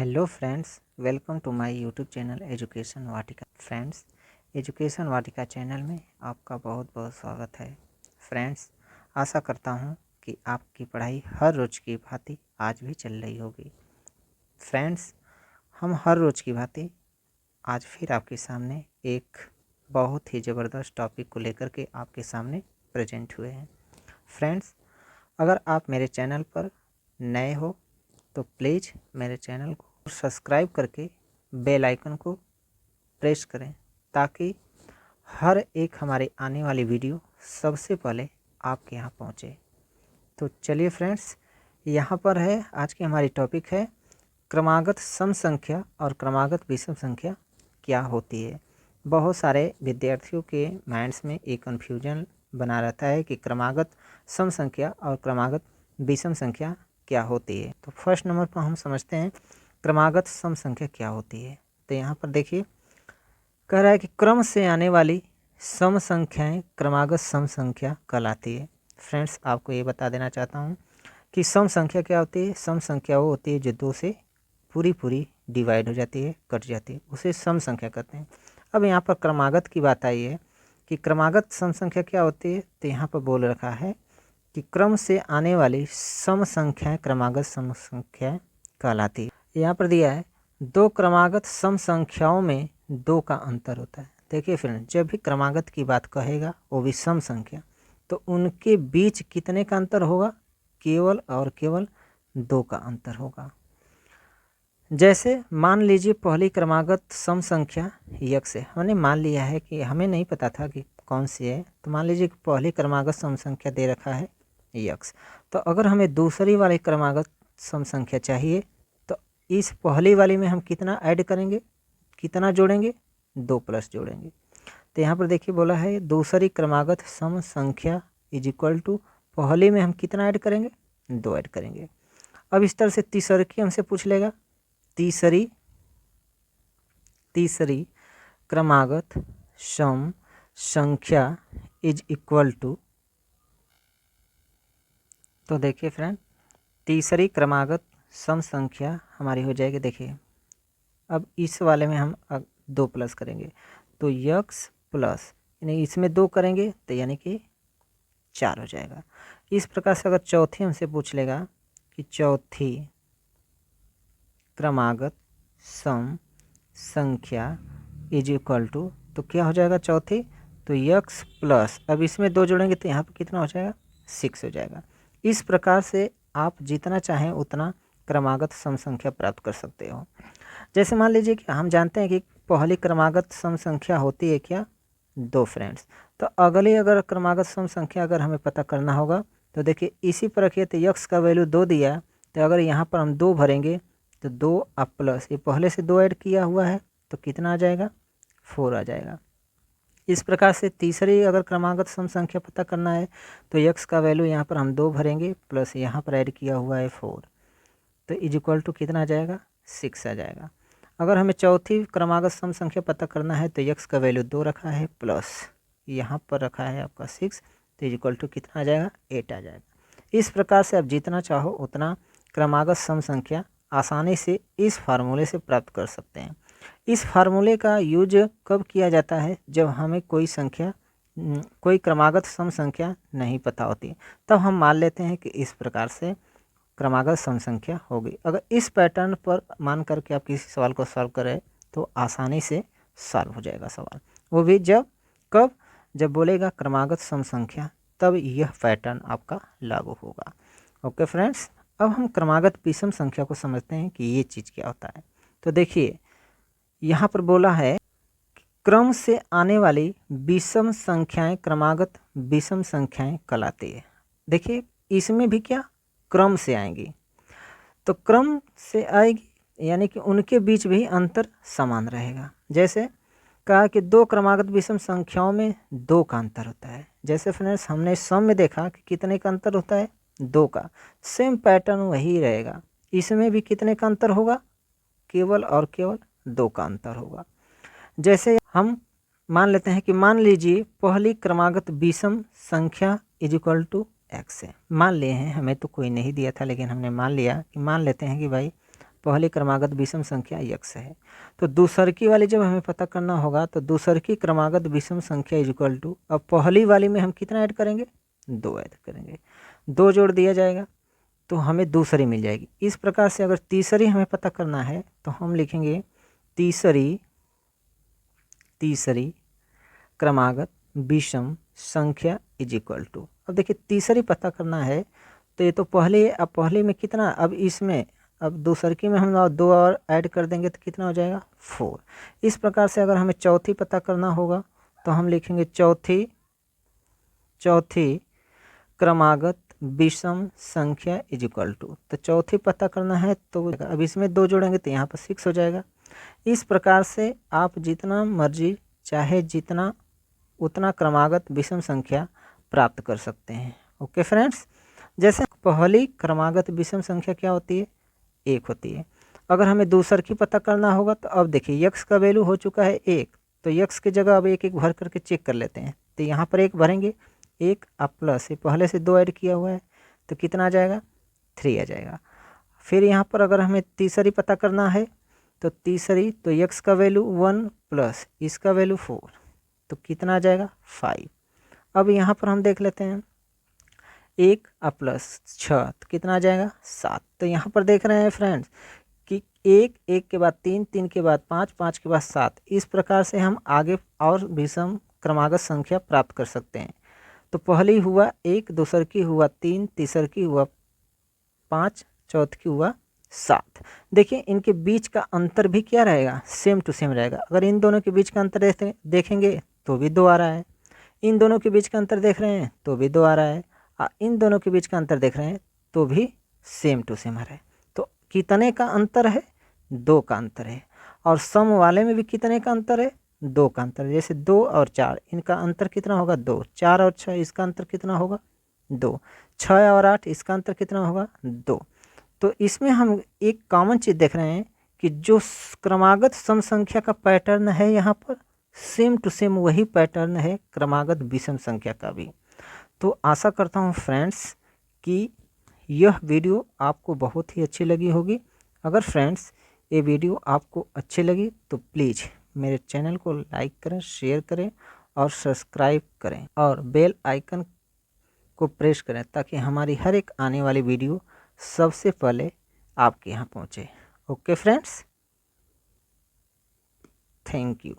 Hello friends, welcome to my YouTube channel education Vatika. Friends, education Vatika channel में आपका बहुत बहुत स्वागत है। फ्रेंड्स, आशा करता हूं कि आपकी पढ़ाई हर रोज़ की भांति आज भी चल रही होगी। फ्रेंड्स, हम हर रोज़ की भांति आज फिर आपके सामने एक बहुत ही ज़बरदस्त टॉपिक को लेकर के आपके सामने प्रेजेंट हुए हैं। फ्रेंड्स, अगर आप मेरे चैनल पर नए हो तो प्लीज़ मेरे चैनल को सब्सक्राइब करके बेल आइकन को प्रेस करें ताकि हर एक हमारे आने वाली वीडियो सबसे पहले आपके यहाँ पहुँचे। तो चलिए फ्रेंड्स, यहाँ पर है आज की हमारी टॉपिक है क्रमागत सम संख्या और क्रमागत विषम संख्या क्या होती है। बहुत सारे विद्यार्थियों के माइंड्स में एक कन्फ्यूजन बना रहता है कि क्रमागत सम संख्या और क्रमागत विषम संख्या क्या होती है। तो फर्स्ट नंबर पर हम समझते हैं क्रमागत सम संख्या क्या होती है। तो यहाँ पर देखिए कह रहा है कि क्रम से आने वाली सम संख्याएं क्रमागत सम संख्या कहलाती है। फ्रेंड्स, आपको ये बता देना चाहता हूँ कि सम संख्या क्या होती है। सम संख्या वो होती है जो दो से पूरी डिवाइड हो जाती है, कट जाती है, उसे सम संख्या कहते हैं। अब यहाँ पर क्रमागत की बात आई है कि क्रमागत सम संख्या क्या होती है। तो यहाँ पर बोल रखा है कि क्रम से आने वाली सम संख्याएं क्रमागत सम संख्याएं कहलाती है। यहाँ पर दिया है दो क्रमागत सम संख्याओं में दो का अंतर होता है। देखिए फ्रेंड, जब भी क्रमागत की बात कहेगा वो भी सम संख्या, तो उनके बीच कितने का अंतर होगा? केवल और केवल दो का अंतर होगा। जैसे मान लीजिए पहली क्रमागत सम संख्या यक्स है। हमने मान लिया है कि हमें नहीं पता था कि कौन सी है, तो मान लीजिए पहली क्रमागत सम संख्या दे रखा है यक्स। तो अगर हमें दूसरी वाली क्रमागत सम संख्या चाहिए तो इस पहली वाली में हम कितना ऐड करेंगे, कितना जोड़ेंगे? 2 प्लस जोड़ेंगे। तो यहाँ पर देखिए बोला है दूसरी क्रमागत सम संख्या इज इक्वल टू पहली में हम कितना ऐड करेंगे? 2 ऐड करेंगे। अब इस तरह से तीसरी की हमसे पूछ लेगा, तीसरी क्रमागत सम संख्या इज इक्वल टू, तो देखिए फ्रेंड तीसरी क्रमागत सम संख्या हमारी हो जाएगी। देखिए अब इस वाले में हम 2 प्लस करेंगे तो यक्स प्लस, यानी इसमें 2 करेंगे तो यानी कि 4 हो जाएगा। इस प्रकार से अगर चौथी हमसे पूछ लेगा कि चौथी क्रमागत सम संख्या इज इक्वल टू, तो क्या हो जाएगा चौथी? तो यक्स प्लस, अब इसमें 2 जोड़ेंगे तो यहाँ पर कितना हो जाएगा? 6 हो जाएगा। इस प्रकार से आप जितना चाहें उतना क्रमागत सम संख्या प्राप्त कर सकते हो। जैसे मान लीजिए कि हम जानते हैं कि पहली क्रमागत सम संख्या होती है क्या? 2 फ्रेंड्स। तो अगली अगर क्रमागत सम संख्या अगर हमें पता करना होगा तो देखिए इसी पर रखिए, तो यक्स का वैल्यू 2 दिया, तो अगर यहाँ पर हम 2 भरेंगे तो 2 अब प्लस ये पहले से 2 ऐड किया हुआ है तो कितना आ जाएगा? 4 आ जाएगा। इस प्रकार से तीसरी अगर क्रमागत सम संख्या पता करना है तो यक्स का वैल्यू यहाँ पर हम 2 भरेंगे प्लस यहाँ पर ऐड किया हुआ है 4, तो इज इक्वल टू कितना आ जाएगा? 6 आ जाएगा। अगर हमें चौथी क्रमागत सम संख्या पता करना है तो यक्स का वैल्यू 2 रखा है प्लस यहाँ पर रखा है आपका 6, तो इज इक्वल टू कितना आ जाएगा? 8 आ जाएगा। इस प्रकार से आप जितना चाहो उतना क्रमागत सम संख्या आसानी से इस फार्मूले से प्राप्त कर सकते हैं। इस फार्मूले का यूज कब किया जाता है? जब हमें कोई क्रमागत सम संख्या नहीं पता होती, तब हम मान लेते हैं कि इस प्रकार से क्रमागत सम संख्या होगी। अगर इस पैटर्न पर मान करके आप किसी सवाल को सॉल्व करें तो आसानी से सॉल्व हो जाएगा सवाल, वो भी जब बोलेगा क्रमागत सम संख्या, तब यह पैटर्न आपका लागू होगा। ओके फ्रेंड्स, अब हम क्रमागत विषम संख्या को समझते हैं कि ये चीज़ क्या होता है। तो देखिए यहाँ पर बोला है क्रम से आने वाली विषम संख्याएं क्रमागत विषम संख्याएं कहलाती है। देखिए इसमें भी क्या क्रम से आएंगी, तो क्रम से आएगी यानी कि उनके बीच भी अंतर समान रहेगा। जैसे कहा कि 2 क्रमागत विषम संख्याओं में 2 का अंतर होता है। जैसे फ्रेंड्स हमने सम में देखा कि कितने का अंतर होता है? 2 का। सेम पैटर्न वही रहेगा, इसमें भी कितने का अंतर होगा? केवल और केवल 2 का अंतर होगा। जैसे हम मान लेते हैं कि मान लीजिए पहली क्रमागत विषम संख्या इज इक्वल टू एक्स है। मान लिए हैं, हमें तो कोई नहीं दिया था लेकिन हमने मान लिया कि मान लेते हैं कि भाई पहली क्रमागत विषम संख्या x है। तो दूसरकी वाली जब हमें पता करना होगा तो दूसरकी क्रमागत विषम संख्या इज इक्वल टू, अब पहली वाली में हम कितना ऐड करेंगे, 2 ऐड करेंगे, 2 जोड़ दिया जाएगा तो हमें दूसरी मिल जाएगी। इस प्रकार से अगर तीसरी हमें पता करना है तो हम लिखेंगे तीसरी क्रमागत विषम संख्या इज इक्वल टू, अब देखिए तीसरी पता करना है तो ये तो पहले, अब पहले में कितना, अब इसमें, अब दूसरकी में हम 2 और ऐड कर देंगे तो कितना हो जाएगा 4। इस प्रकार से अगर हमें चौथी पता करना होगा तो हम लिखेंगे चौथी क्रमागत विषम संख्या इज इक्वल टू, तो चौथी पता करना है तो अब इसमें 2 जोड़ेंगे तो यहाँ पर 6 हो जाएगा। इस प्रकार से आप जितना मर्जी चाहे जितना उतना क्रमागत विषम संख्या प्राप्त कर सकते हैं। ओके फ्रेंड्स, जैसे पहली क्रमागत विषम संख्या क्या होती है, 1 होती है। अगर हमें दूसर की पता करना होगा तो अब देखिए x का वैल्यू हो चुका है 1, तो x की जगह अब 1 भर करके चेक कर लेते हैं। तो यहाँ पर 1 भरेंगे, 1 अब प्लस ये पहले से 2 ऐड किया हुआ है तो कितना आ जाएगा, 3 आ जाएगा। फिर यहाँ पर अगर हमें तीसरी पता करना है तो तीसरी, तो x का वैल्यू 1 प्लस इसका वैल्यू 4 तो कितना आ जाएगा 5। अब यहाँ पर हम देख लेते हैं 1 प्लस 6 तो कितना आ जाएगा 7। तो यहाँ पर देख रहे हैं फ्रेंड्स कि 1 के बाद 3, 3 के बाद 5, 5 के बाद 7, इस प्रकार से हम आगे और विषम क्रमागत संख्या प्राप्त कर सकते हैं। तो पहली हुआ 1, दूसर की हुआ 3, तीसर की हुआ 5, चौथ की हुआ 7। देखिए इनके बीच का अंतर भी क्या रहेगा, सेम टू सेम रहेगा। अगर इन दोनों के बीच का अंतर देखेंगे तो भी 2 आ रहा है, इन दोनों के बीच का अंतर देख रहे हैं तो भी 2 आ रहा है, इन दोनों के बीच का अंतर देख रहे हैं तो भी सेम टू सेम आ रहा है। तो कितने का अंतर है, 2 का अंतर है। और सम वाले में भी कितने का अंतर है, 2 का अंतर है। जैसे 2 और 4 इनका अंतर कितना होगा 2, 4 और 6 इसका अंतर कितना होगा 2, 6 और 8 इसका अंतर कितना होगा 2। तो इसमें हम एक कॉमन चीज़ देख रहे हैं कि जो क्रमागत सम संख्या का पैटर्न है यहाँ पर सेम टू सेम वही पैटर्न है क्रमागत विषम संख्या का भी। तो आशा करता हूँ फ्रेंड्स कि यह वीडियो आपको बहुत ही अच्छी लगी होगी। अगर फ्रेंड्स ये वीडियो आपको अच्छी लगी तो प्लीज़ मेरे चैनल को लाइक करें, शेयर करें और सब्सक्राइब करें और बेल आइकन को प्रेस करें ताकि हमारी हर एक आने वाली वीडियो सबसे पहले आपके यहाँ पहुँचे। Okay friends, thank you.